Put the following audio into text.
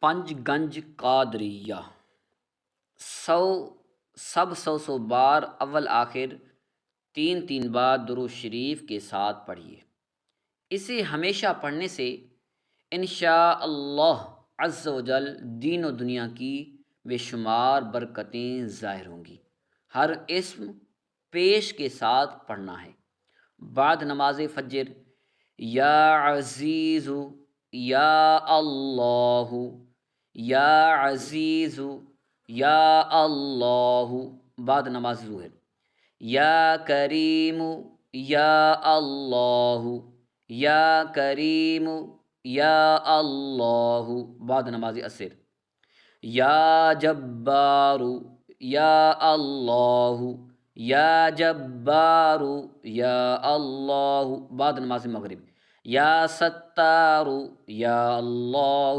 پنج گنج قادریہ، سو سو بار اول آخر تین بار درود شریف کے ساتھ پڑھیے۔ اسے ہمیشہ پڑھنے سے انشاء اللہ عز و جل دین و دنیا کی بے شمار برکتیں ظاہر ہوں گی۔ ہر اسم پیش کے ساتھ پڑھنا ہے۔ بعد نماز فجر یا عزیز یا اللہ، یا عزیز یا اللہ۔ بعد نماز ظہر یا کریم یا اللہ، یا کریم یا اللہ۔ بعد نماز عصر یا جبار یا اللہ، یا جبار یا اللہ۔ بعد نماز مغرب یا ستار یا اللہ۔